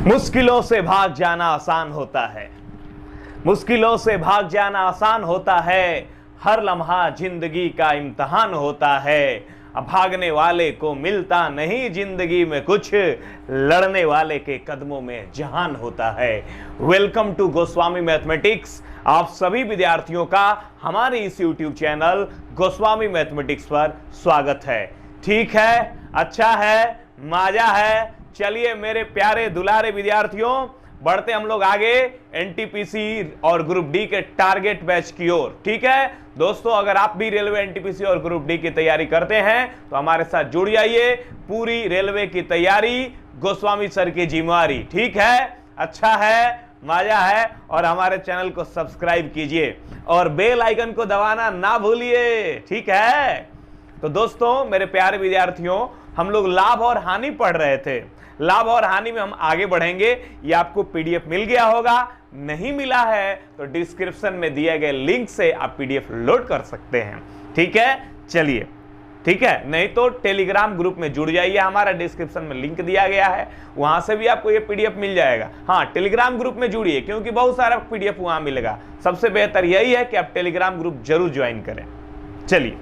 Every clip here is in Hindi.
मुश्किलों से भाग जाना आसान होता है, मुश्किलों से भाग जाना आसान होता है। हर लम्हा जिंदगी का इम्तिहान होता है। अब भागने वाले को मिलता नहीं जिंदगी में कुछ, लड़ने वाले के कदमों में जहान होता है। Welcome to Goswami mathematics. आप सभी विद्यार्थियों का हमारे इस YouTube चैनल गोस्वामी मैथमेटिक्स पर स्वागत है। ठीक है, अच्छा है, मजा है। चलिए मेरे प्यारे दुलारे विद्यार्थियों, बढ़ते हम लोग आगे एनटीपीसी और ग्रुप डी के टारगेट बैच की ओर। ठीक है दोस्तों, अगर आप भी रेलवे एनटीपीसी और ग्रुप डी की तैयारी करते हैं तो हमारे साथ जुड़ जाइए। पूरी रेलवे की तैयारी गोस्वामी सर की जिम्मेवारी। ठीक है, अच्छा है, मजा है। और हमारे चैनल को सब्सक्राइब कीजिए और बेल आइकन को दबाना ना भूलिए। ठीक है, तो दोस्तों मेरे प्यारे विद्यार्थियों, हम लोग लाभ और हानि पढ़ रहे थे। लाभ और हानि में हम आगे बढ़ेंगे। ये आपको पीडीएफ मिल गया होगा, नहीं मिला है तो डिस्क्रिप्शन में दिए गए लिंक से आप पीडीएफ लोड कर सकते हैं। ठीक है, चलिए, ठीक है, नहीं तो टेलीग्राम ग्रुप में जुड़ जाइए, हमारा डिस्क्रिप्शन में लिंक दिया गया है, वहां से भी आपको ये पीडीएफ मिल जाएगा। हाँ, टेलीग्राम ग्रुप में जुड़िए क्योंकि बहुत सारा पीडीएफ वहां मिलेगा। सबसे बेहतर यही है कि आप टेलीग्राम ग्रुप जरूर ज्वाइन करें। चलिए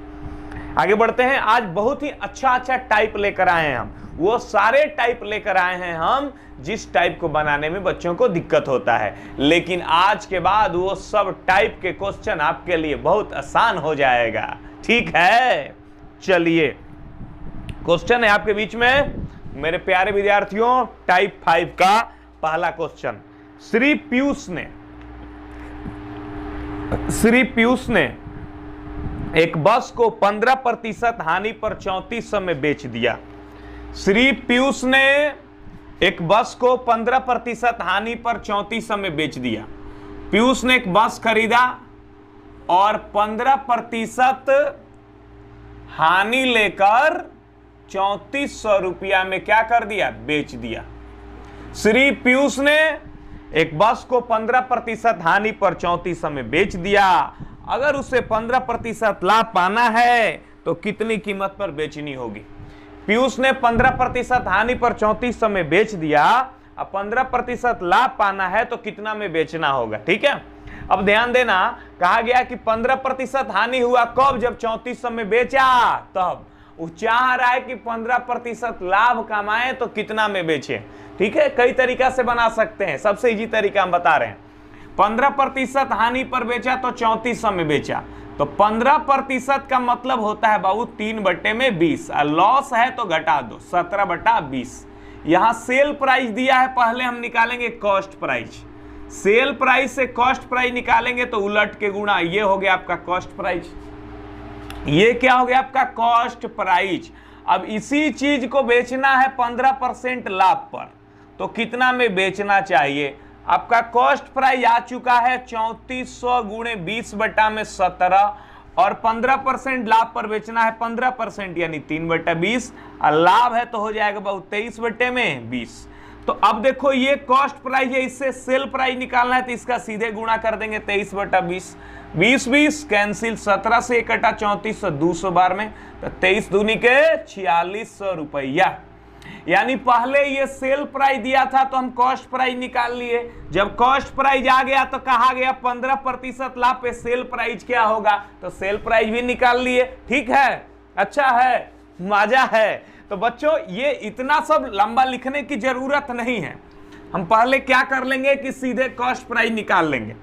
आगे बढ़ते हैं। आज बहुत ही अच्छा टाइप लेकर आए हैं हम। वो सारे टाइप लेकर आए हैं हम जिस टाइप को बनाने में बच्चों को दिक्कत होता है, लेकिन आज के बाद वो सब टाइप के क्वेश्चन आपके लिए बहुत आसान हो जाएगा। ठीक है, चलिए क्वेश्चन है आपके बीच में मेरे प्यारे विद्यार्थियों। टाइप 5 का पहला क्वेश्चन। श्री पीयूष ने एक बस को 15% हानि पर 3400 में बेच दिया। श्री पीयूष ने एक बस को 15% हानि पर 3400 में बेच दिया। पीयूष ने एक बस खरीदा और 15% हानि लेकर 3400 रुपया में क्या कर दिया, बेच दिया। श्री पीयूष ने एक बस को 15% हानि पर 3400 में बेच दिया। अगर उसे 15% लाभ पाना है तो कितनी कीमत पर बेचनी होगी? पीयूष ने 15% हानि पर 3400 में बेच दिया। अब 15% लाभ पाना है तो कितना में बेचना होगा? ठीक है, अब ध्यान देना, कहा गया कि 15% हानि हुआ कब? जब 3400 में बेचा तब। वो चाह रहा है कि 15% लाभ कमाए तो कितना में बेचे। ठीक है, कई तरीका से बना सकते हैं, सबसे इजी तरीका हम बता रहे हैं। 15% हानि पर बेचा तो 3400 में बेचा, तो 15% का मतलब होता है बाबू 3/20। लॉस है तो घटा दो, 17/20। यहां सेल प्राइस दिया है, पहले हम निकालेंगे कॉस्ट प्राइस। सेल प्राइस से कॉस्ट प्राइस निकालेंगे तो उलट के गुणा, ये हो गया आपका कॉस्ट प्राइस, ये क्या हो गया आपका कॉस्ट प्राइस। अब इसी चीज को बेचना है 15% लाभ पर, तो कितना में बेचना चाहिए? आपका कॉस्ट प्राइस आ चुका है 3400 गुणे 20/17 और 15% लाभ पर बेचना है 15% यानी 3/20। और लाभ है तो हो जाएगा बहुत 23/20। तो अब देखो ये कॉस्ट प्राइस है, इससे सेल प्राइस निकालना है तो इसका सीधे गुणा कर देंगे 23/20। 20 कैंसिल, 17 से 1 कटा 3400, 200 बार में, तो 23 दूनी के 4600 रुपया। यानी पहले ये सेल प्राइस दिया था तो हम कॉस्ट प्राइस निकाल लिए। जब कॉस्ट प्राइस आ गया तो कहा गया 15% लाभ पे सेल प्राइस क्या होगा, तो सेल प्राइस भी निकाल लिए। ठीक है, अच्छा है, मजा है। तो बच्चों ये इतना सब लंबा लिखने की जरूरत नहीं है, हम पहले क्या कर लेंगे कि सीधे कॉस्ट प्राइस निकाल लेंगे।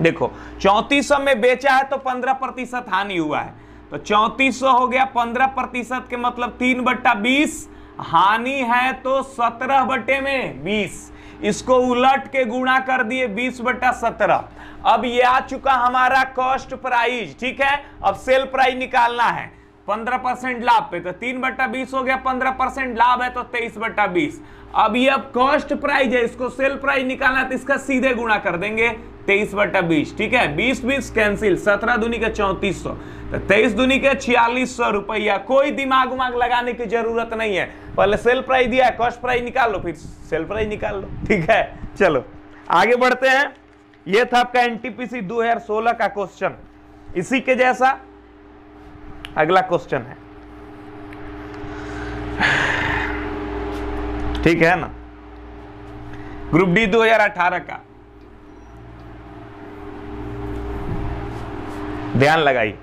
देखो 3400 में बेचा है तो 15% हानि हुआ है, तो 3400 हो गया 15% के मतलब 3/20। हानि है तो 17/20, इसको उलट के गुणा कर दिए 20/17। अब ये आ चुका हमारा कॉस्ट प्राइस। ठीक है, अब सेल प्राइस निकालना है 15% लाभ पे, तो 3/20 हो गया, 15% लाभ है तो 23/20। अब ये अब कॉस्ट प्राइस है, इसको सेल प्राइस निकालना है तो इसका सीधे गुणा कर देंगे 23/20। ठीक है, 20 कैंसिल, 17 दूनी के 3400, तो 23 दूनी के 4600 रुपया। कोई दिमाग उमाग लगाने की जरूरत नहीं है, पहले सेल प्राइस दिया है, कॉस्ट प्राइस निकाल लो, फिर सेल प्राइस निकाल लो। ठीक है, चलो आगे बढ़ते हैं। यह था आपका एनटीपीसी 2016 का क्वेश्चन। इसी के जैसा अगला क्वेश्चन है। ठीक है ना, ग्रुप डी 2018 का। ध्यान लगाइए,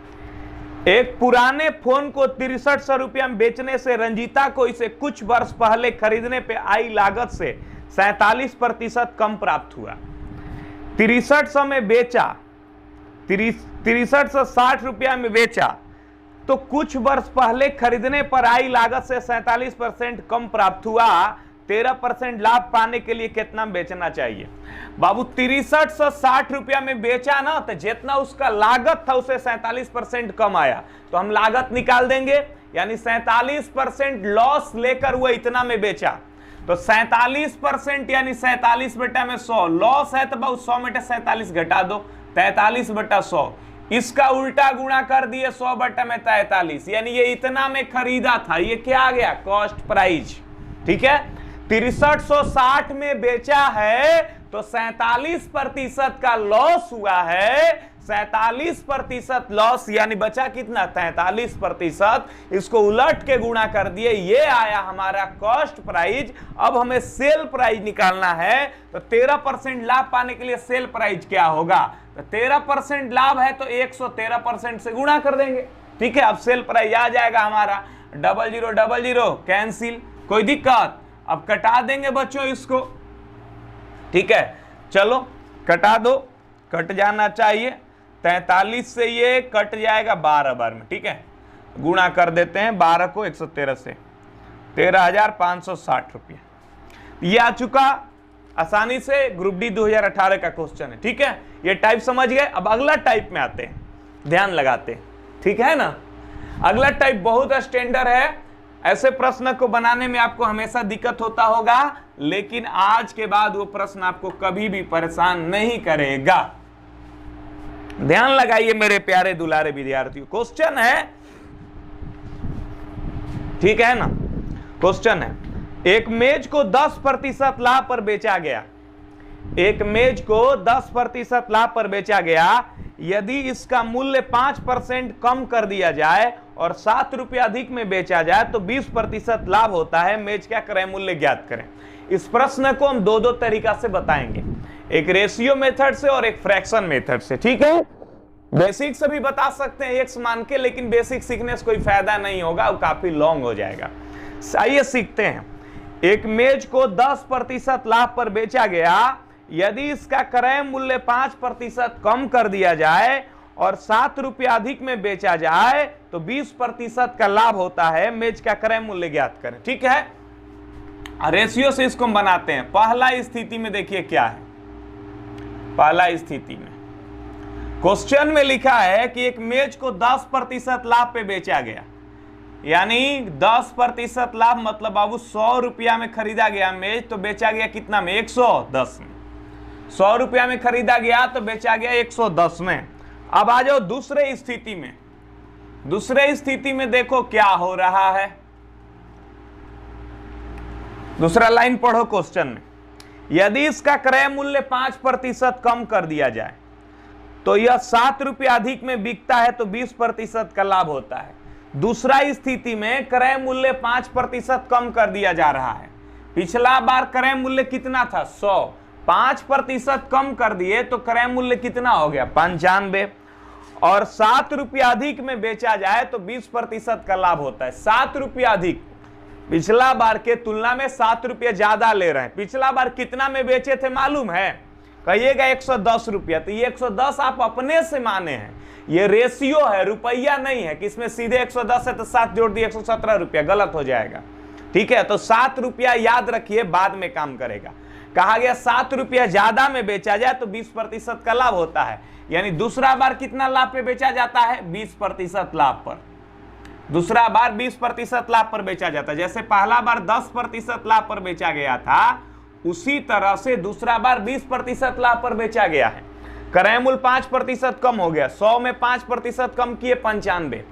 एक पुराने फोन को 6300 रुपया में बेचने से रंजीता को इसे कुछ वर्ष पहले खरीदने पे आई लागत से 47% कम प्राप्त हुआ। 6300 में बेचा, 6360 रुपया में बेचा, तो कुछ वर्ष पहले खरीदने पर आई लागत से 47% कम प्राप्त हुआ। 13% लाभ पाने के लिए कितना बेचना चाहिए? बाबू 6360 रुपया में बेचा ना, तो जितना उसका लागत था उसे 47% कम आया, तो हम लागत निकाल देंगे, यानी 47% लॉस लेकर वो इतना में बेचा। तो 47% यानी 47 बटा में 100 लॉस है, तो बाबू 100 में 47 घटा दो, 43 बटा 100। इसका उल्टा गुणा कर दिए 100 बटा में 43, यानी ये इतना में खरीदा था, ये क्या आ गया? Cost price. ठीक है, 6360 में बेचा है तो 47% का लॉस हुआ है। 47% लॉस यानी बचा कितना? 43%। इसको उलट के गुणा कर दिए, ये आया हमारा कॉस्ट प्राइस। अब हमें सेल प्राइस निकालना है, तो 13% लाभ पाने के लिए सेल प्राइस क्या होगा? तो 13% लाभ है तो 113% से गुणा कर देंगे। ठीक है, अब सेल प्राइस आ जाएगा हमारा 0000 कैंसिल, कोई दिक्कत? अब कटा देंगे बच्चों इसको। ठीक है, चलो कटा दो, कट जाना चाहिए। 43 से ये कट जाएगा 12 बार में। ठीक है, गुणा कर देते हैं 12 को 113 से, 13,560 रुपये ये आ चुका आसानी से। ग्रुप डी 2018 का क्वेश्चन है। ठीक है, ये टाइप समझ गए। अब अगला टाइप में आते हैं, ध्यान लगाते हैं। ठीक है ना, अगला टाइप बहुत स्टैंडर्ड है। ऐसे प्रश्न को बनाने में आपको हमेशा दिक्कत होता होगा, लेकिन आज के बाद वो प्रश्न आपको कभी भी परेशान नहीं करेगा। ध्यान लगाइए मेरे प्यारे दुलारे विद्यार्थियों। क्वेश्चन है, ठीक है ना, क्वेश्चन है, एक मेज को 10% लाभ पर बेचा गया। एक मेज को 10% लाभ पर बेचा गया। यदि इसका मूल्य 5% कम कर दिया जाए और 7 रुपये अधिक में बेचा जाए तो 20% लाभ होता है। मेज क्या करें? मूल्य ज्ञात करें। इस प्रश्न को हम दो तरीका से बताएंगे, एक रेशियो मेथड से और एक फ्रैक्शन मेथड से। ठीक है, बेसिक से भी बता सकते हैं एक्स मान के, लेकिन बेसिक सीखने से कोई फायदा नहीं होगा, वो काफी लॉन्ग हो जाएगा। आइए सीखते हैं। एक मेज को 10% लाभ पर बेचा गया। यदि इसका क्रय मूल्य 5% कम कर दिया जाए और 7 रुपये अधिक में बेचा जाए तो 20% का लाभ होता है। मेज का क्रय मूल्य ज्ञात करें। ठीक है, रेशियो से इसको हम बनाते हैं। पहला स्थिति में देखिए क्या है। पहला स्थिति में क्वेश्चन में लिखा है कि एक मेज को 10% लाभ पे बेचा गया, यानी 10% लाभ मतलब बाबू 100 रुपया में खरीदा गया मेज, तो बेचा गया कितना में? 110 में। 100 रुपया में खरीदा गया तो बेचा गया 110 में। अब आ जाओ दूसरे स्थिति में। दूसरे स्थिति में देखो क्या हो रहा है। दूसरा लाइन पढ़ो क्वेश्चन में। यदि इसका क्रय मूल्य 5% कम कर दिया जाए तो यह 7 रुपये अधिक में बिकता है, तो 20% का लाभ होता है। दूसरा स्थिति में क्रय मूल्य 5% कम कर दिया जा रहा है। पिछला बार क्रय मूल्य कितना था? 100, 5% कम कर दिए तो क्रय मूल्य कितना हो गया? 95, और 7 रुपये अधिक में बेचा जाए तो 20% का लाभ होता है। 7 रुपये अधिक, पिछला बार के तुलना में 7 रुपये ज्यादा ले रहे हैं। पिछला बार कितना में बेचे थे मालूम है? कहिएगा 110 रुपया। तो ये 110 आप अपने से माने हैं, ये रेशियो है, रुपया नहीं है कि इसमें सीधे 110 है तो 7 जोड़ दिए 117 रुपया, गलत हो जाएगा। ठीक है, तो 7 रुपया याद रखिए, बाद में काम करेगा। कहा गया 7 रुपया ज्यादा में बेचा जाए तो 20% का लाभ होता है, यानी दूसरा बार कितना लाभ पे बेचा जाता है? 20% लाभ पर। दूसरा बार 20% लाभ पर बेचा जाता है। जैसे पहला बार 10% लाभ पर बेचा गया था, उसी तरह से दूसरा बार 20% लाभ पर बेचा गया है। क्रय मूल्य 5% कम हो गया, 100 में 5% कम किए 95,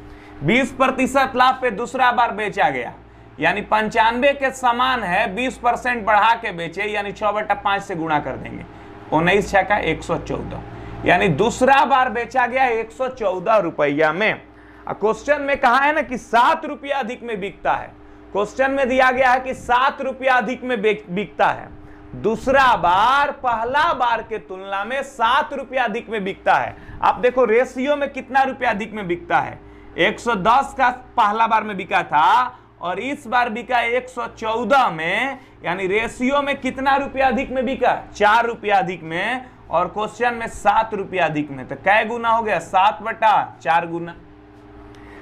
20% लाभ पे दूसरा बार बेचा गया, यानी 95 के समान है। 20% बढ़ा के बेचे, यानी 6/5 से गुणा कर देंगे, 19 छक्का 114, यानी दूसरा बार बेचा गया 114 रुपया में। क्वेश्चन में कहा है ना कि 7 रुपया अधिक में बिकता है। क्वेश्चन में दिया गया है कि 7 रुपया अधिक में बिकता है, दूसरा बार पहला बार के तुलना में 7 रुपया अधिक में बिकता है। आप देखो रेशियो में कितना रुपया अधिक में बिकता है। 110 का पहला बार में बिका था और इस बार बिका 114 में, यानी रेशियो में कितना रुपया अधिक में बिका? 4 रुपया अधिक में, और क्वेश्चन में 7 रुपया अधिक में। तो कै गुना हो गया? 7/4 गुना।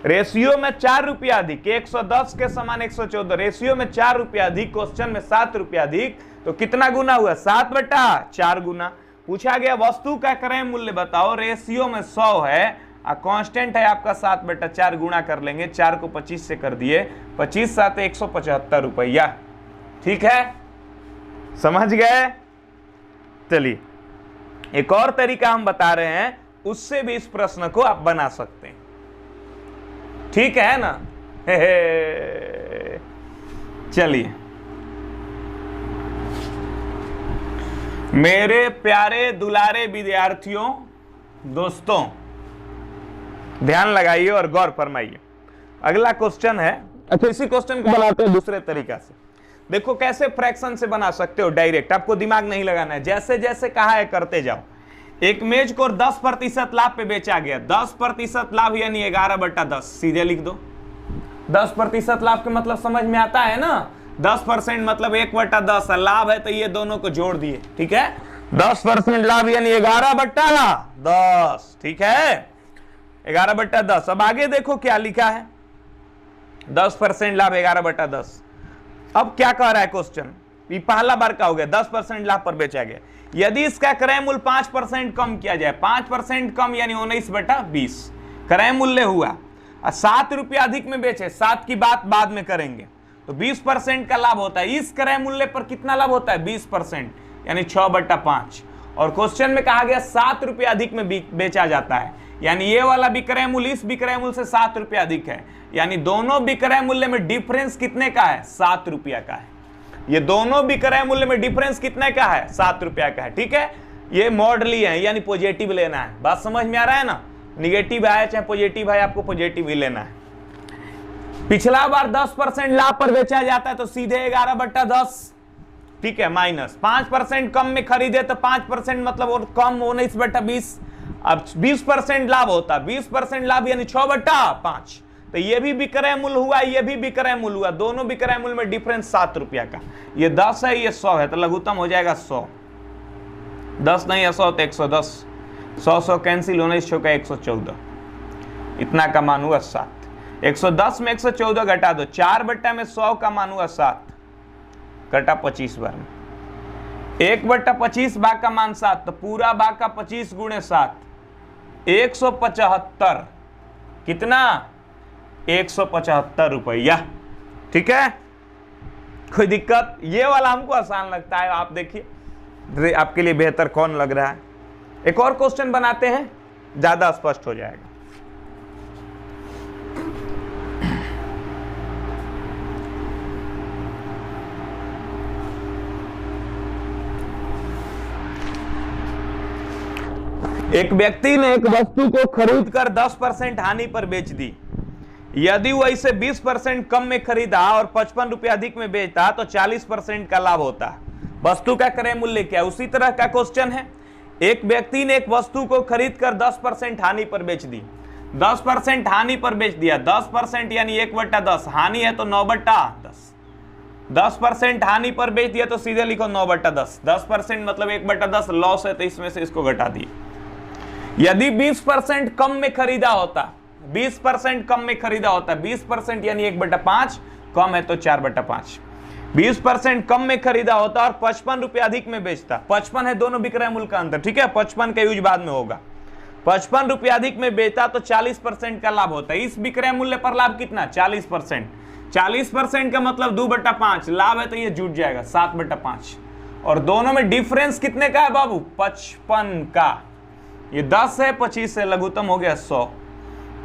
रेशियो में 4 रुपया अधिक, 110 के समान 114, रेशियो में 4 रुपया अधिक, क्वेश्चन में 7 रुपया अधिक, तो कितना गुना हुआ? 7/4 गुना। पूछा गया वस्तु का क्रय मूल्य बताओ, रेशियो में 100 है, कांस्टेंट है आपका 7/4, गुणा कर लेंगे, 4 को 25 से कर दिए, 25 7 175 रुपया। ठीक है, समझ गए? चलिए एक और तरीका हम बता रहे हैं, उससे भी इस प्रश्न को आप बना सकते हैं। ठीक है ना? चलिए, मेरे प्यारे दुलारे विद्यार्थियों, दोस्तों, ध्यान लगाइए और गौर फरमाइए। अगला क्वेश्चन है, अच्छा इसी क्वेश्चन को बनाते हैं दूसरे तरीका से। देखो कैसे फ्रैक्शन से बना सकते हो डायरेक्ट, आपको दिमाग नहीं लगाना है, जैसे जैसे कहा है करते जाओ। एक मेज को 10% लाभ पे बेचा गया, 10% लाभ यानी 11/10, सीधे लिख दो। 10% लाभ के मतलब समझ में आता है ना? 10% मतलब 1/10, लाभ है तो ये दोनों को जोड़ दिए। ठीक है, 10% लाभ यानी 11/10। ठीक है, 11/10। अब आगे देखो क्या लिखा है, 10% लाभ 11/10। अब क्या कह रहा है क्वेश्चन? ये पहला बार का हो गया, 10% लाभ पर बेचा गया। यदि इसका क्रय मूल्य 5% कम किया जाए, 5% कम यानी 19/20 क्रय मूल्य हुआ, और 7 रुपया अधिक में बेचे, 7 की बात बाद में करेंगे, तो 20% का लाभ होता है। इस क्रय मूल्य पर कितना लाभ होता है? 20% यानी 6/5। और क्वेश्चन में कहा गया 7 रुपया अधिक में बेचा जाता है, यानी ये वाला विक्रय मूल्य इस विक्रय मूल्य से 7 रुपया अधिक है, यानी दोनों विक्रय मूल्य में डिफरेंस कितने का है? 7 रुपया का है। ये दोनों विक्रय मूल्य में डिफरेंस कितने का है? 7 रुपया का है। ठीक है, ये मॉड लिए है, यानी पॉजिटिव लेना है। बात समझ में आ रहा है ना? निगेटिव आया चाहे पॉजिटिव आया, आपको पॉजिटिव ही लेना है। पिछला बार 10% लाभ पर बेचा जाता है तो सीधे 11/10। ठीक है, माइनस 5% कम में खरीदे तो 5% मतलब और कम 19/20। अब 20% लाभ होता, 20% लाभ यानी 6/5। तो ये भी विक्रय मूल्य हुआ, ये भी विक्रय मूल्य हुआ, दोनों विक्रय मूल्य में डिफरेंस 7 रुपया का। ये 10 है, ये 100 है, तो लघुत्तम हो जाएगा 100। 10 नहीं है 100 तो 110, 100 कैंसिल, 19 का 114, इतना का मान हुआ 7। 110 में 114 घटा दो, 4/100 का मान हुआ 7, कटा 25 बार में, 1/25 भाग का मान 7, तो पूरा भाग का 25 गुणे 7, 175। कितना? 175 रुपया। ठीक है, कोई दिक्कत? ये वाला हमको आसान लगता है, आप देखिए आपके लिए बेहतर कौन लग रहा है। एक और क्वेश्चन बनाते हैं, ज्यादा स्पष्ट हो जाएगा। एक व्यक्ति ने एक वस्तु को खरीदकर 10% हानि पर बेच दी। यदि वह इसे 20% कम में खरीदा और 55 रुपया अधिक में बेचता तो 40% का लाभ होता। वस्तु का क्रय मूल्य क्या है? उसी तरह का क्वेश्चन है। एक व्यक्ति ने एक वस्तु को खरीदकर 10% हानि पर बेच दी, 10% हानि पर बेच दिया, 10% यानी 1/10, हानि है तो 9/10, 10% हानि पर बेच दिया तो सीधे लिखो 9/10, 10% मतलब 1/10 लॉस है तो इसमें से इसको घटा दिए। यदि 20% कम में खरीदा होता, 20% कम में खरीदा होता, 20% यानी 1/5, कम है तो 4/5, 20% कम में खरीदा होता और 55 रुपया अधिक में बेचता, 55 है दोनों विक्रय मूल्य का अंतर। ठीक है, 55 का यूज बाद में होगा, 55 रुपया अधिक में बेचता तो 40% का लाभ होता है। इस विक्रय मूल्य पर लाभ कितना? 40%। 40% का मतलब 2/5, लाभ है तो ये जुट जाएगा 7/5, और दोनों में डिफरेंस कितने का है बाबू? 55 का। ये 10 है, 25 है, लघुत्तम हो गया 100,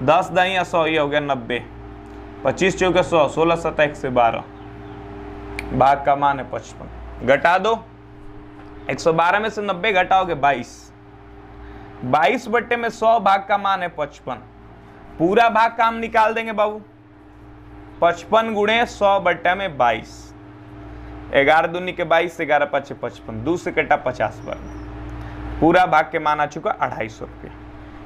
10 दाई 100, ये हो गया 90, 25 चौके 100, 16 7 1 से 12, भाग का मान है 55, घटा दो, 112 में से 90 घटाओगे 22, 22 बट्टे में 100, भाग का मान है 55, पूरा भाग का हम निकाल देंगे बाबू, 55 गुणे 100 बट्टे में 22, 11 दूनी के 22, 11 पचे 55, 2 से कटा 50 बार, पूरा भाग के मान आ चुका 250 रुपया,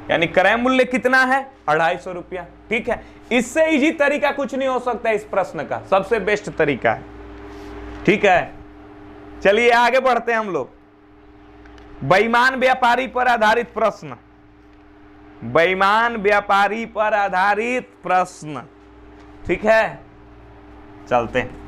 यानी क्रय मूल्य कितना है 250 रुपया। ठीक है, इससे इजी तरीका कुछ नहीं हो सकता इस प्रश्न का, सबसे बेस्ट तरीका है। ठीक है, चलिए आगे बढ़ते हैं हम लोग। बेईमान व्यापारी पर आधारित प्रश्न, बेईमान व्यापारी पर आधारित प्रश्न। ठीक है, चलते हैं।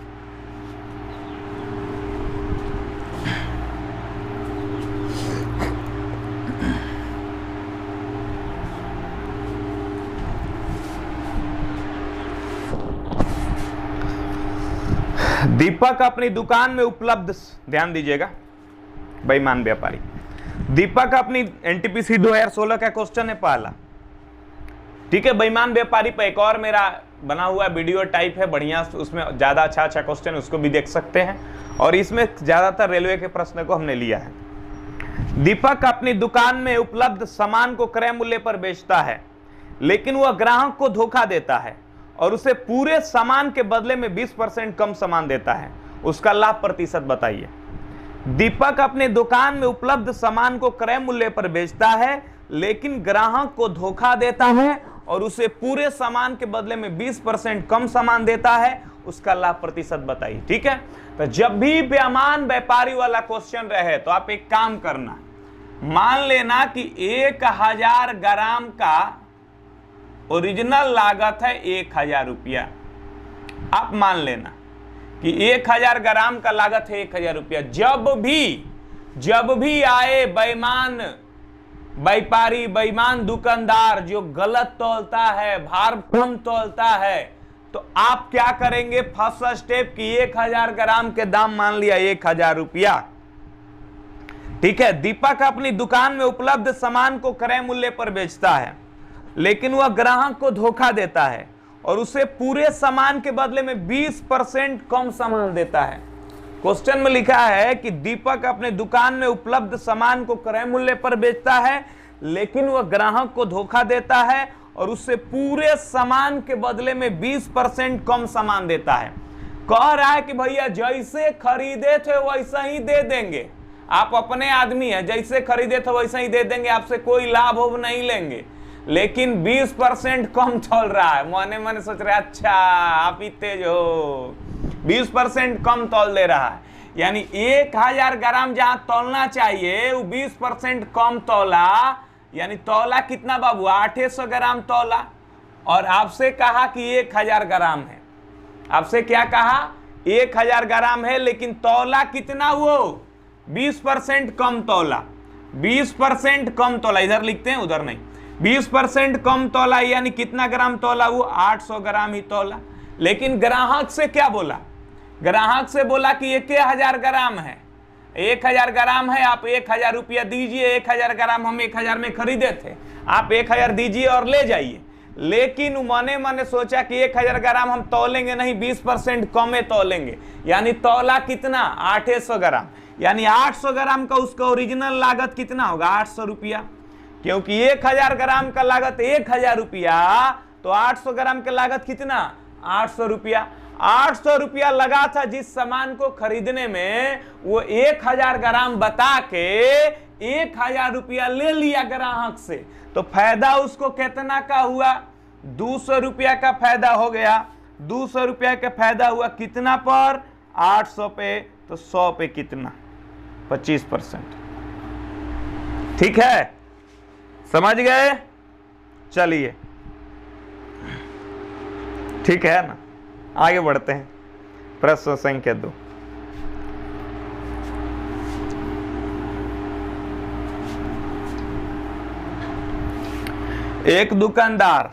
दीपक अपनी दुकान में उपलब्ध, ध्यान दीजिएगा, बेईमान व्यापारी। दीपक अपनी एनटीपीसी 2016 का क्वेश्चन है पहला। ठीक है, बेईमान व्यापारी पर एक और मेरा बना हुआ वीडियो टाइप है बढ़िया, उसमें ज्यादा अच्छा क्वेश्चन, उसको भी देख सकते हैं। और इसमें ज्यादातर रेलवे के प्रश्न को हमने लिया है। दीपक अपनी दुकान में उपलब्ध सामान को क्रय मूल्य पर बेचता है, लेकिन वह ग्राहक को धोखा देता है और उसे पूरे सामान के बदले में 20% कम सामान देता है। उसका लाभ प्रतिशत बताइए। दीपक अपने दुकान में उपलब्ध सामान को क्रय मूल्य पर बेचता है, लेकिन ग्राहक को धोखा देता है और उसे पूरे सामान के बदले में 20% कम सामान देता है। उसका लाभ प्रतिशत बताइए। ठीक है, तो जब भी बेईमान व्यापारी वाला क्वेश्चन रहे तो आप एक काम करना, मान लेना कि 1000 ग्राम का ओरिजिनल लागत है 1000 रुपया। आप मान लेना कि 1000 ग्राम का लागत है 1000 रुपया। जब भी आए बेईमान व्यापारी, बेईमान दुकानदार जो गलत तौलता है, भार कम तौलता है, तो आप क्या करेंगे? फर्स्ट स्टेप की 1000 ग्राम के दाम मान लिया 1000 रुपया। ठीक है, दीपक अपनी दुकान में उपलब्ध सामान को क्रय मूल्य पर बेचता है, लेकिन वह ग्राहक को धोखा देता है और उसे पूरे सामान के बदले में 20% कम सामान देता है। क्वेश्चन में लिखा है कि दीपक अपने दुकान में उपलब्ध सामान को क्रय मूल्य पर बेचता है, लेकिन वह ग्राहक को धोखा देता है और उससे पूरे सामान के बदले में 20% कम सामान देता है। कह रहा है कि भैया जैसे खरीदे थे वैसा ही दे देंगे, आप अपने आदमी हैं, जैसे खरीदे थे वैसा ही दे देंगे, आपसे कोई लाभ हो नहीं लेंगे, लेकिन 20% कम तौल रहा है। मने मने सोच रहे अच्छा आप ही तेज हो, 20% कम तौल दे रहा है, यानी 1000 ग्राम जहां तौलना चाहिए वो 20% कम तौला, यानी तौला कितना बाबू? 800 ग्राम तौला। और आपसे कहा कि 1000 ग्राम है, आपसे क्या कहा? 1000 ग्राम है, लेकिन तौला कितना? वो 20% कम तौला, 20% कम तौला। इधर लिखते हैं उधर नहीं, 20% कम तौला, यानी कितना ग्राम तौला? वो 800 ग्राम ही तौला। लेकिन ग्राहक से क्या बोला? ग्राहक से बोला कि 1000 ग्राम है, 1000 ग्राम है, आप 1000 रुपया दीजिए, 1000 ग्राम हम 1000 में खरीदे थे, आप 1000 दीजिए और ले जाइए। लेकिन मने मने सोचा कि 1000 ग्राम हम तौलेंगे नहीं, 20% कम में तौलेंगे, यानी तौला कितना? 800 ग्राम, यानी 800 ग्राम का उसका ओरिजिनल लागत कितना होगा? 800 रुपया। क्योंकि 1000 ग्राम का लागत 1000 रुपया, तो 800 ग्राम का लागत कितना? 800 रुपया। 800 रुपया लगा था जिस सामान को खरीदने में, वो 1000 ग्राम बता के 1000 रुपया ले लिया ग्राहक से, तो फायदा उसको कितना का हुआ? 200 रुपया का फायदा हो गया। 200 रुपया का फायदा हुआ कितना पर? 800 पे, तो 100 पे कितना? 25%। ठीक है, समझ गए? चलिए ठीक है ना, आगे बढ़ते हैं। प्रश्न संख्या 2। एक दुकानदार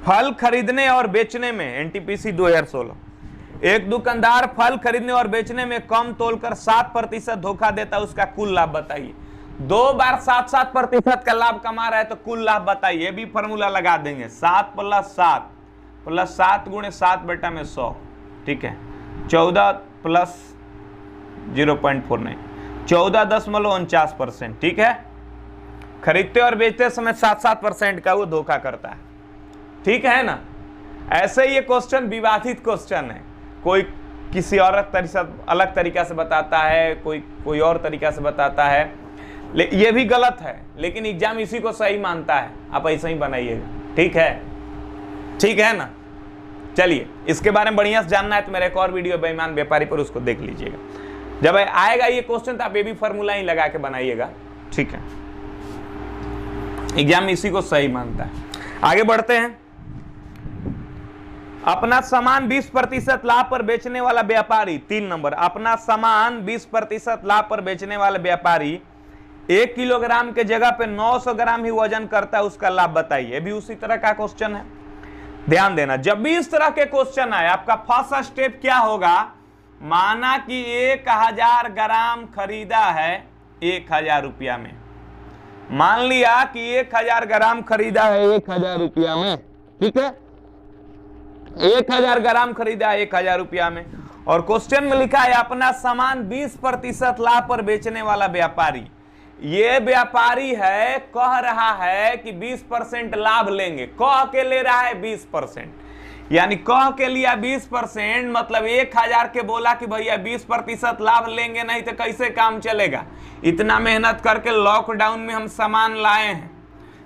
फल खरीदने और बेचने में, एनटीपीसी 2016, एक दुकानदार फल खरीदने और बेचने में कम तोलकर 7% धोखा देता है, उसका कुल लाभ बताइए। 2 बार 7% का लाभ कमा रहा है, तो कुल लाभ बताइए। भी फॉर्मूला लगा देंगे, 7 + 7 + 7 × 7 बटा में 100। ठीक है, 14 + 0.49, 14.49%। ठीक है, खरीदते और बेचते समय 7% का वो धोखा करता है। ठीक है ना? ऐसे ये क्वेश्चन विवादित क्वेश्चन है, कोई किसी और अलग तरीका से बताता है, कोई और तरीका से बताता है, ये भी गलत है, लेकिन एग्जाम इसी को सही मानता है। आप ऐसा ही बनाइएगा, ठीक है? ठीक है ना? चलिए, इसके बारे में बढ़िया से जानना है तो मेरा एक और वीडियो बेईमान व्यापारी पर, उसको देख लीजिएगा। जब आएगा ये क्वेश्चन तो आप ये भी फॉर्मूला ही लगा के बनाइएगा, ठीक है? एग्जाम इसी को सही मानता है। आगे बढ़ते हैं। अपना सामान 20% लाभ पर बेचने वाला व्यापारी, 3 नंबर, अपना सामान 20% लाभ पर बेचने वाला व्यापारी 1 किलोग्राम के जगह पे 900 ग्राम ही वजन करता है, उसका लाभ बताइए। भी उसी तरह का क्वेश्चन है, ध्यान देना। जब भी इस तरह के क्वेश्चन आए, आपका फर्स्ट स्टेप क्या होगा? माना कि 1000 ग्राम खरीदा है 1000 रुपया में। मान लिया कि 1000 ग्राम खरीदा है 1000 रुपया में, ठीक है? 1000 ग्राम खरीदा है 1000 रुपया में, और क्वेश्चन में लिखा है अपना सामान 20% लाभ पर बेचने वाला व्यापारी। ये व्यापारी है, कह रहा है कि 20% लाभ लेंगे, कह के ले रहा है 20%, यानी कह के लिया 20%, मतलब 1000 के बोला कि भैया 20% लाभ लेंगे, नहीं तो कैसे काम चलेगा? इतना मेहनत करके लॉकडाउन में हम सामान लाए हैं,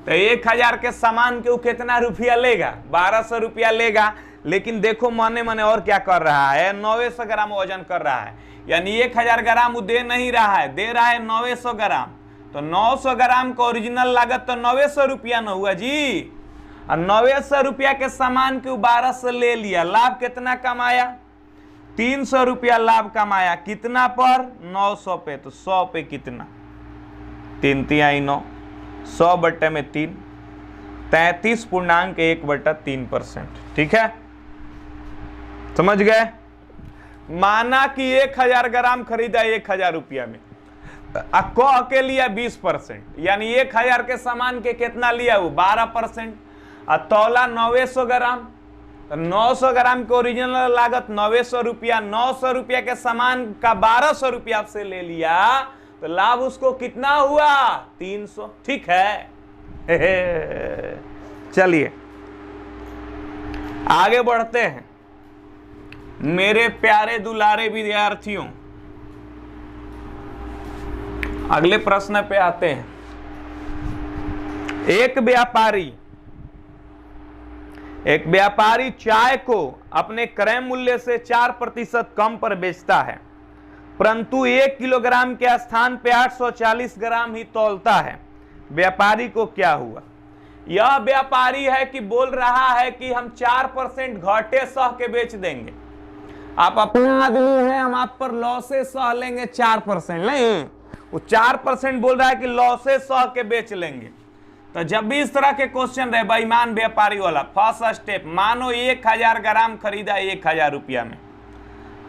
तो 1000 के सामान के वो कितना रुपया लेगा? 1200 रुपया लेगा। लेकिन देखो मने मने और क्या कर रहा है, 900 ग्राम वजन कर रहा है, यानी 1000 ग्राम वो दे नहीं रहा है, दे रहा है 900 ग्राम। तो 900 ग्राम का ओरिजिनल लागत तो 900 रुपया न हुआ जी, और 900 रुपया के सामान के 1200 ले लिया, लाभ कितना कमाया? 300 रुपया लाभ कमाया। कितना पर? 900 पे। तो 100 पे कितना? 3 तिहाई 9, 100 बट्टे में 3, 33.1/3%, ठीक है? समझ गए? माना कि 1000 ग्राम खरीदा 1000 रुपया में, कह के लिया 20%, यानी 1000 के सामान के कितना लिया? वो 12%, और तौला 900 ग्राम, तो 900 ग्राम के ओरिजिनल लागत 900 रुपया, 900 रुपया के सामान का 1200 रुपया आपसे ले लिया, तो लाभ उसको कितना हुआ? 300, ठीक है? चलिए आगे बढ़ते हैं। मेरे प्यारे दुलारे विद्यार्थियों, अगले प्रश्न पे आते हैं। एक व्यापारी चाय को अपने क्रय मूल्य से 4% कम पर बेचता है, परंतु 1 किलोग्राम के स्थान पे 840 ग्राम ही तौलता है। व्यापारी को क्या हुआ? यह व्यापारी है कि बोल रहा है कि हम 4% घाटे सह के बेच देंगे। आप अपने आदमी हैं, हम आप पर लॉसे सह लेंगे 4%, नहीं, वो 4% बोल रहा है कि लॉसे सह के बेच लेंगे। तो जब भी इस तरह के क्वेश्चन रहे बेईमान व्यापारी वाला, फर्स्ट स्टेप, मानो 1000 ग्राम खरीदा 1000 रुपया में,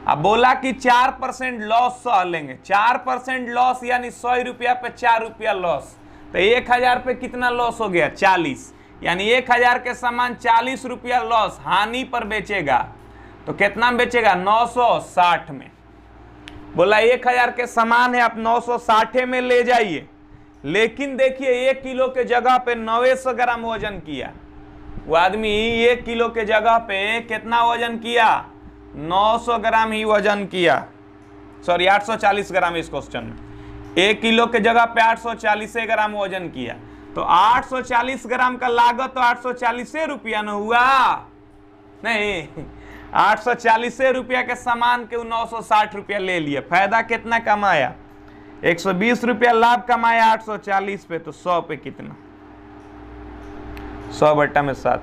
अब बोला कि 4% लॉस सह लेंगे। 4% लॉस यानी 100 रुपया पे 4 रुपया लॉस, तो 1000 पे कितना लॉस हो गया? 40, यानी 1000 के सामान 40 रुपया लॉस हानि पर बेचेगा। तो कितना में बेचेगा? 960 में। बोला 1000 के सामान है, आप 960 में ले जाइए, लेकिन देखिए 1 किलो के जगह पे 900 ग्राम वजन किया। वो आदमी 1 किलो के जगह पे कितना वजन किया? 900 ग्राम ही वजन किया, सॉरी 840 ग्राम इस क्वेश्चन में। 1 किलो के जगह पे 840 ग्राम वजन किया, तो 840 ग्राम का लागत तो 840 रुपया न हुआ? नहीं, 840 रुपया के सामान के 960 रुपया ले लिया। फायदा कितना कमाया? 120 रुपया लाभ कमाया 840 पे, तो 100 पे कितना? 100 बट्टा में 7,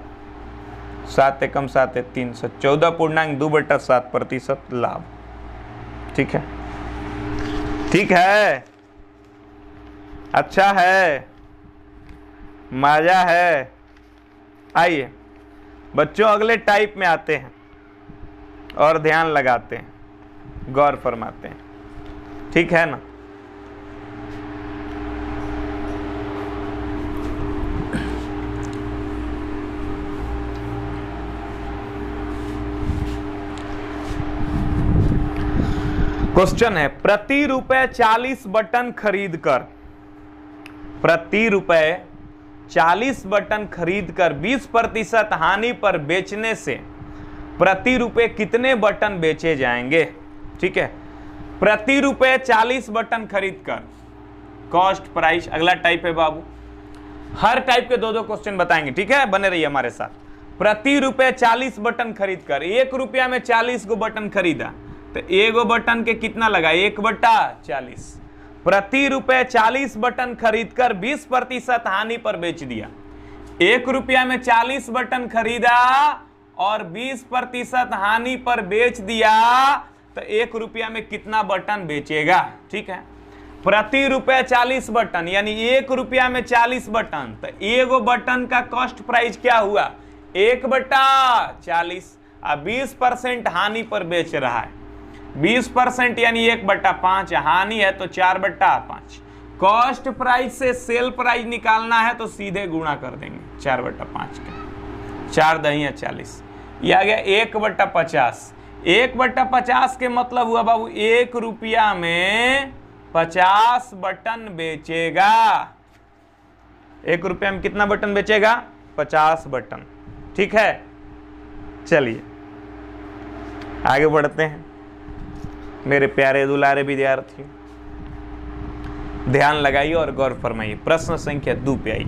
7 एकम 7 है 300, 14.2/7% लाभ, ठीक है? ठीक है? अच्छा है, मजा है। आइए बच्चों अगले टाइप में आते हैं और ध्यान लगाते हैं, गौर फरमाते हैं, ठीक है ना? क्वेश्चन है, प्रति रुपए 40 बटन खरीदकर, प्रति रुपए 40 बटन खरीदकर 20% हानि पर बेचने से प्रति रुपए कितने बटन बेचे जाएंगे। ठीक है, प्रति रुपए 40 बटन खरीद कर कॉस्ट प्राइस। अगला टाइप है बाबू, हर टाइप के 2-2 क्वेश्चन बताएंगे। ठीक है, बने रहिए हमारे साथ। प्रति रुपए 40 बटन खरीद कर, 1 रुपया में 40 गो बटन खरीदा तो 1 बटन के कितना लगा, 1/40। प्रति रुपए 40 बटन खरीदकर 20% हानि पर बेच दिया। 1 रुपया में 40 बटन खरीदा और 20% हानि पर बेच दिया तो 1 रुपया में कितना बटन बेचेगा। ठीक है, प्रति रुपए 40 बटन यानी 1 रुपया में 40 बटन तो 1 बटन का कॉस्ट प्राइस क्या हुआ, 1/40। अब 20% हानि पर बेच रहा है, 20% यानी 1/5, हानि है तो 4/5। कॉस्ट प्राइस से सेल प्राइस निकालना है तो सीधे गुणा कर देंगे 4/5 का, 4 दही 40, ये आ गया 1/50। 1/50 के मतलब हुआ बाबू 1 रुपया में 50 बटन बेचेगा। 1 रुपया में कितना बटन बेचेगा, 50 बटन। ठीक है, चलिए आगे बढ़ते हैं मेरे प्यारे दुलारे विद्यार्थियों, ध्यान लगाइए और गौर फरमाइए। प्रश्न संख्या 2 पे आइए।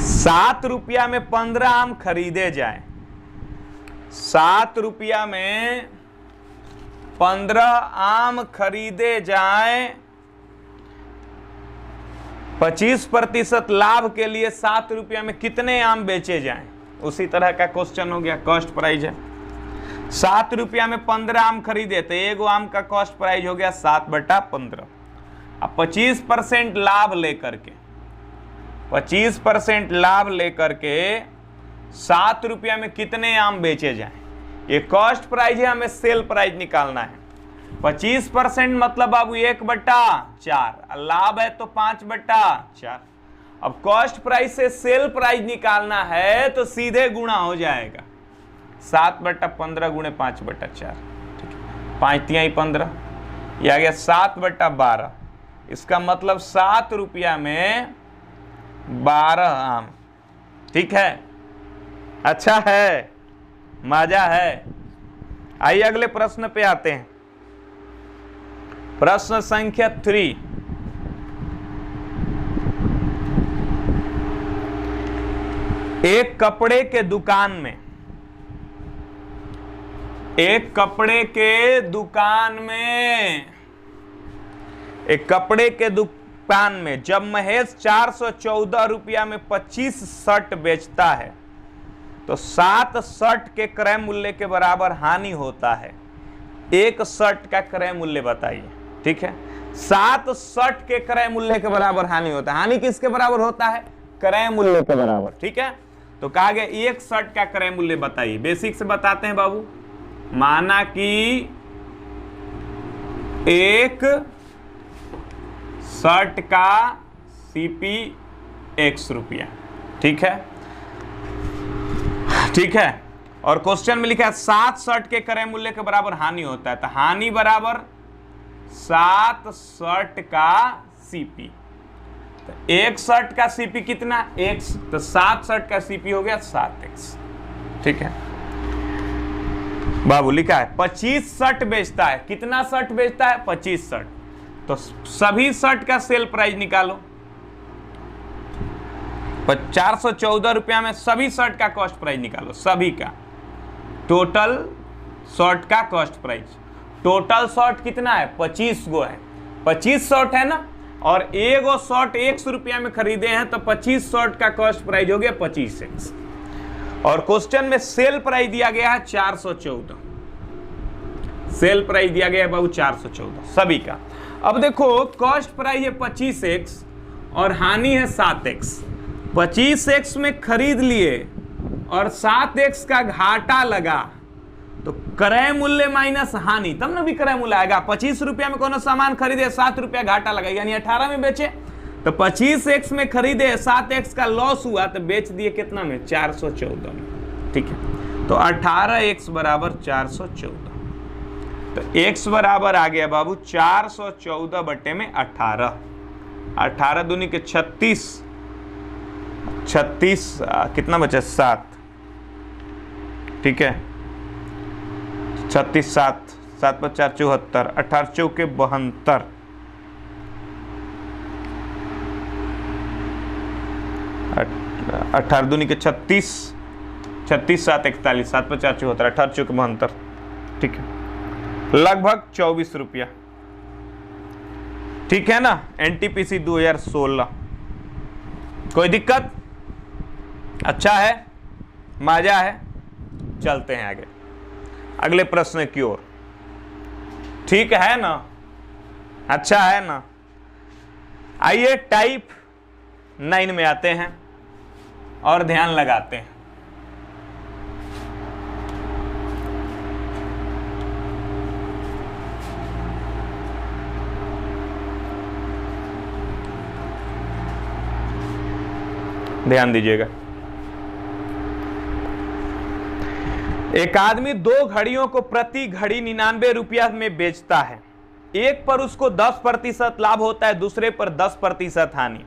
7 रुपया में 15 आम खरीदे जाए। 7 रुपया में 15 आम खरीदे जाए, 25% लाभ के लिए 7 रुपया में कितने आम बेचे जाएं। उसी तरह का क्वेश्चन हो गया, कॉस्ट प्राइस है। 7 रुपया में 15 आम खरीदे तो 1 आम का कॉस्ट प्राइस हो गया 7/15। अब 25% लाभ लेकर के 25% लाभ लेकर के 7 रुपया में कितने आम बेचे जाएं, ये कॉस्ट प्राइस है, हमें सेल प्राइस निकालना है। 25% मतलब बाबू 1/4, लाभ है तो 5/4। अब कॉस्ट प्राइस से सेल प्राइस निकालना है तो सीधे गुणा हो जाएगा, 7/15 गुणे 5/4। ठीक है, 5 तिहाई 15, यह आ गया 7/12। इसका मतलब 7 रुपया में 12 आम। ठीक है, अच्छा है, मजा है। आइए अगले प्रश्न पे आते हैं। प्रश्न संख्या 3। एक कपड़े के दुकान में एक कपड़े के दुकान में जब महेश 414 रुपया में 25 शर्ट बेचता है तो 7 शर्ट के क्रय मूल्य के बराबर हानि होता है। 1 शर्ट का क्रय मूल्य बताइए। ठीक है, 7 शर्ट के क्रय मूल्य के बराबर हानि होता है। हानि किसके बराबर होता है, क्रय मूल्य के बराबर। ठीक है, तो कहा गया 1 शर्ट का क्रय मूल्य बताइए। बेसिक से बताते हैं बाबू, माना कि 1 शर्ट का सीपी X रुपया। ठीक है, ठीक है, और क्वेश्चन में लिखा है 7 शर्ट के क्रय मूल्य के बराबर हानि होता है, तो हानि बराबर 7 शर्ट का सीपी। तो 1 शर्ट का सीपी कितना X, तो 7 शर्ट का सीपी हो गया 7X। ठीक है बाबू, लिखा है 25 शर्ट बेचता है। कितना शर्ट बेचता है, 25 शर्ट। तो सभी शर्ट का सेल प्राइस निकालो। 414 रुपया में सभी शर्ट का कॉस्ट प्राइस निकालो, सभी का टोटल शर्ट का कॉस्ट प्राइस। टोटल शर्ट कितना है, 25 गो है, 25 शर्ट है ना, और 1 शर्ट 100 रुपया में खरीदे हैं तो 25 शर्ट का कॉस्ट प्राइस हो गया 25X। और क्वेश्चन में सेल प्राइस दिया गया है 414, सेल प्राइस दिया गया है बाबू 414 सभी का। अब देखो कॉस्ट प्राइस है 25X और हानि है 7X। 25X में खरीद लिए और 7X का घाटा लगा तो क्रय मूल्य माइनस हानि, तब ना भी क्रय मूल्य आएगा। 25 रुपया में कोनो सामान खरीदे, 7 रुपया घाटा लगा, यानी 18 में बेचे। तो 25X में खरीदे, 7X का लॉस हुआ तो बेच दिए कितना में, 414 में। ठीक है, तो 18X बराबर 414। तो X बराबर आ गया बाबू 414 बटे में 18। 18 दूनी के 36, 36 कितना बचा 7, ठीक है, 36 7 7 5 4 74, 18 चौके 72, 18 दूनी के 36, 36 7 41, 7 5 4 74, 18 चौके 72, ठीक है, लगभग 24 रुपया। ठीक है ना। एनटीपीसी 2016, कोई दिक्कत? अच्छा है, मजा है। चलते हैं आगे अगले प्रश्न की ओर। ठीक है ना, अच्छा है ना। आइए टाइप 9 में आते हैं और ध्यान लगाते हैं। ध्यान दीजिएगा। एक आदमी 2 घड़ियों को प्रति घड़ी 99 रुपया में बेचता है। एक पर उसको 10% लाभ होता है, दूसरे पर 10% हानि।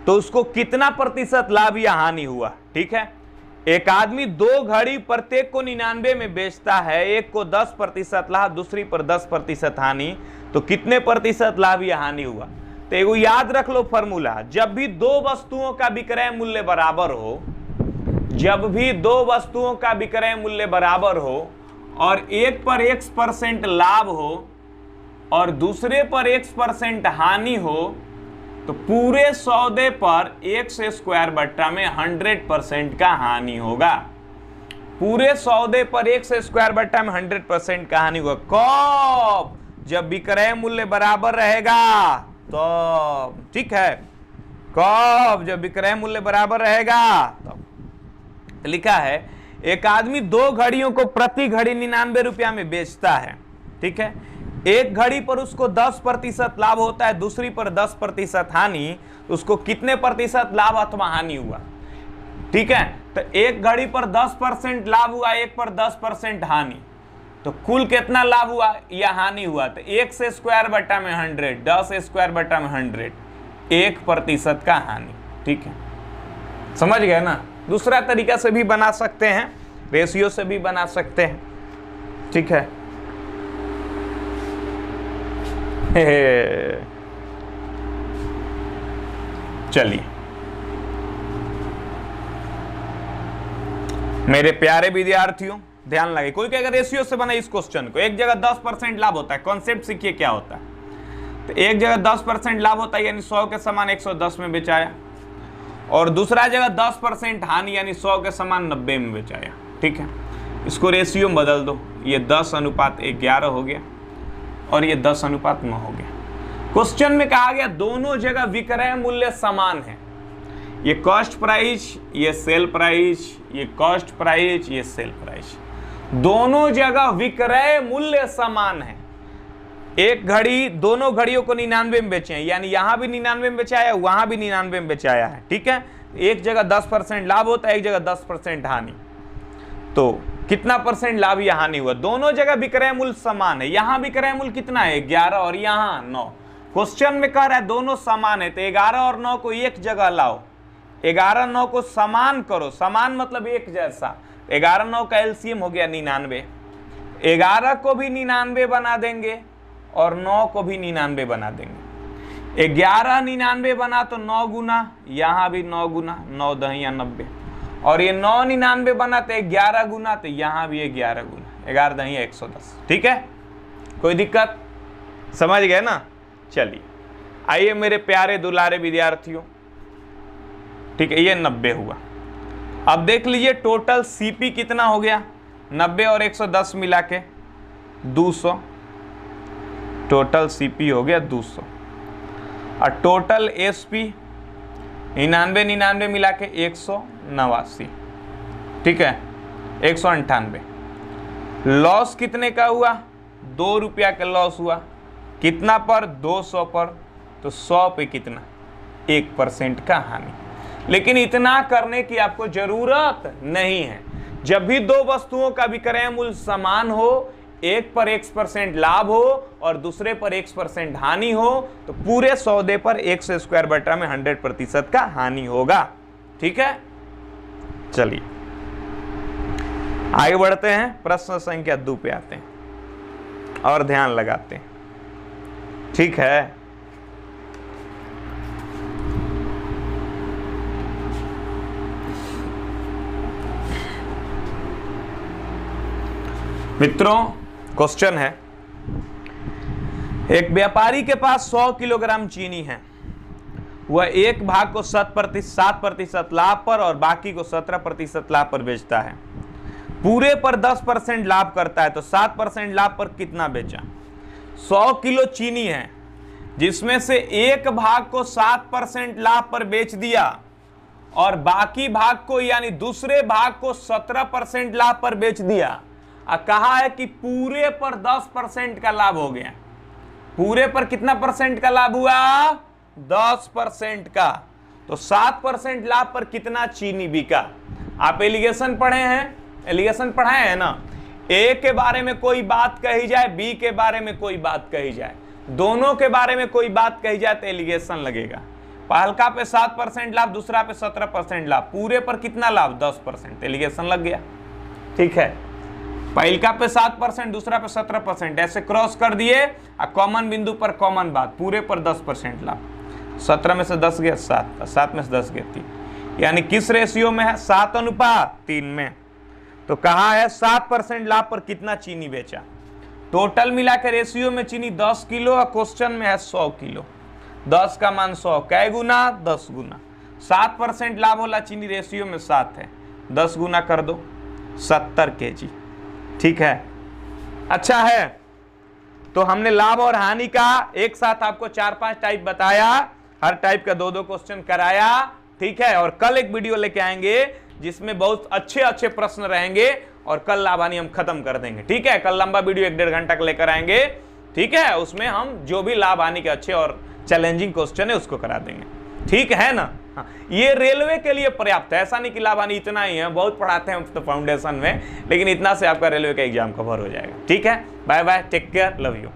तो उसको कितना प्रतिशत लाभ या हानि हुआ? ठीक है, एक आदमी 2 घड़ी प्रत्येक को 99 में बेचता है, एक को 10% लाभ, दूसरी पर 10% हानि। तो कितने प्रतिशत लाभ या हानि हुआ? तो एगो याद रख लो फॉर्मूला, जब भी 2 वस्तुओं का विक्रय मूल्य बराबर हो, जब भी 2 वस्तुओं का विक्रय मूल्य बराबर हो और एक पर X% लाभ हो और दूसरे पर X% हानि हो, तो पूरे सौदे पर X स्क्वायर बट्टा में 100% का हानि होगा। पूरे सौदे पर X स्क्वायर बट्टा में 100% का हानि होगा। कब? जब विक्रय मूल्य बराबर रहेगा तो। ठीक है, कब? जब विक्रय मूल्य बराबर रहेगा तब। तो लिखा है एक आदमी 2 घड़ियों को प्रति घड़ी 99 रुपया में बेचता है। ठीक है, एक घड़ी पर उसको 10% लाभ होता है, दूसरी पर 10% हानि। उसको कितने प्रतिशत लाभ अथवा हानि हुआ? ठीक है, तो एक घड़ी पर 10% लाभ हुआ, एक पर 10% हानि। तो कुल कितना लाभ हुआ या हानि हुआ? तो X स्क्वायर बट्टा में 100, 10 स्क्वायर बट्टा में 100, 1% का हानि। ठीक है, समझ गए ना। दूसरा तरीका से भी बना सकते हैं, रेशियो से भी बना सकते हैं। ठीक है, चलिए मेरे प्यारे विद्यार्थियों ध्यान लगे। कोई कहेगा रेशियो से बना इस क्वेश्चन को। एक जगह 10% लाभ होता है, कॉन्सेप्ट सीखिए क्या होता है। तो एक जगह 10% लाभ होता है यानी 100 के समान 110 में बेचाया, और दूसरा जगह 10% हानि यानी 100 के समान 90 में बेचाया। ठीक है, इसको रेशियो में बदल दो, ये 10:11 हो गया और ये 10:9 हो गया। क्वेश्चन में कहा गया दोनों जगह विक्रय मूल्य समान है। ये कॉस्ट प्राइस, ये सेल प्राइस, ये कॉस्ट प्राइस, ये सेल प्राइस, दोनों जगह विक्रय मूल्य समान है। एक घड़ी, दोनों घड़ियों को 99 में बेचे हैं, यानी यहां भी 99 में बेचाया, वहां भी 99 में बेचाया है। ठीक है, एक जगह 10% लाभ होता है, एक जगह 10% हानि। तो कितना परसेंट लाभ या हानि हुआ? दोनों जगह विक्रय मूल्य समान है। यहां विक्रय मूल्य कितना है? 11 और यहां 9। क्वेश्चन में कह रहा है दोनों समान है, तो 11 और 9 को एक जगह लाओ, 11 9 को समान करो। समान मतलब एक जैसा। 11 9 का एलसीएम हो गया 99। 11 को भी 99 बना देंगे और 9 को भी 99 बना देंगे। 11 99 बना तो 9 गुना, यहां भी 9 गुना, 9 दहिया 90, और ये 9 99 बना तो 11 गुना, तो यहां भी 11 गुना, 11 दहिया 110। ठीक है, कोई दिक्कत? समझ गए ना। चलिए आइए मेरे प्यारे दुलारे विद्यार्थियों। ठीक है, ये 90 हुआ। अब देख लीजिए टोटल सीपी कितना हो गया? 90 और 110 मिला के 200। टोटल सीपी हो गया 200। और टोटल एसपी 99 मिला के 189। ठीक है, 198। लॉस कितने का हुआ? 2 रुपया का लॉस हुआ। कितना पर? 200 पर। तो 100 पे कितना? 1% का हानि। लेकिन इतना करने की आपको जरूरत नहीं है। जब भी 2 वस्तुओं का विक्रय मूल्य समान हो, एक पर X% लाभ हो और दूसरे पर X% हानि हो, तो पूरे सौदे पर X स्क्वायर बटा में 100% का हानि होगा। ठीक है, चलिए आगे बढ़ते हैं, प्रश्न संख्या 2 पे आते हैं और ध्यान लगाते हैं। ठीक है, मित्रों क्वेश्चन है, एक व्यापारी के पास 100 किलोग्राम चीनी है। वह एक भाग को 7% लाभ पर और बाकी को 17% लाभ पर बेचता है। पूरे पर 10% लाभ करता है, तो 7% लाभ पर कितना बेचा? 100 किलो चीनी है जिसमें से एक भाग को 7% लाभ पर बेच दिया और बाकी भाग को यानी दूसरे भाग को 17% लाभ पर बेच दिया। कहा है कि पूरे पर 10% का लाभ हो गया। पूरे पर कितना परसेंट का लाभ हुआ? 10% का। तो 7% लाभ पर कितना चीनी बिका? आप एलिगेशन पढ़े हैं, एलिगेशन पढ़ाए हैं ना। ए के बारे में कोई बात कही जाए, बी के बारे में कोई बात कही जाए, दोनों के बारे में कोई बात कही जाए तो एलिगेशन लगेगा। पहलका पे 7% लाभ, दूसरा पे 17% लाभ, पूरे पर कितना लाभ? 10%, एलिगेशन लग गया। ठीक है, पहलका पे 7%, दूसरा पे 17%, ऐसे क्रॉस कर दिए और कॉमन बिंदु पर कॉमन बात, पूरे पर 10% लाभ। 17 में से 10 गया 7, 7 में से 10 गया 3, यानी किस रेशियो में है? 7:3 में। तो कहा है 7% लाभ पर कितना चीनी बेचा। टोटल मिलाकर रेशियो में चीनी 10 किलो और क्वेश्चन में है 100 किलो। 10 का मान 100, कै गुना? 10 गुना। 7% लाभ वाला चीनी रेशियो में 7 है, 10 गुना कर दो, 70 kg। ठीक है, अच्छा है। तो हमने लाभ और हानि का एक साथ आपको 4-5 टाइप बताया, हर टाइप का 2-2 क्वेश्चन कराया। ठीक है, और कल एक वीडियो लेके आएंगे जिसमें बहुत अच्छे अच्छे प्रश्न रहेंगे और कल लाभ हानि हम खत्म कर देंगे। ठीक है, कल लंबा वीडियो 1-1.5 घंटा का लेकर आएंगे। ठीक है, उसमें हम जो भी लाभ हानि के अच्छे और चैलेंजिंग क्वेश्चन है उसको करा देंगे। ठीक है ना। हाँ, ये रेलवे के लिए पर्याप्त है, ऐसा नहीं कि लाभ हानि इतना ही है, बहुत पढ़ाते हैं तो फाउंडेशन में, लेकिन इतना से आपका रेलवे का एग्जाम कवर हो जाएगा। ठीक है, bye bye, take care, love you.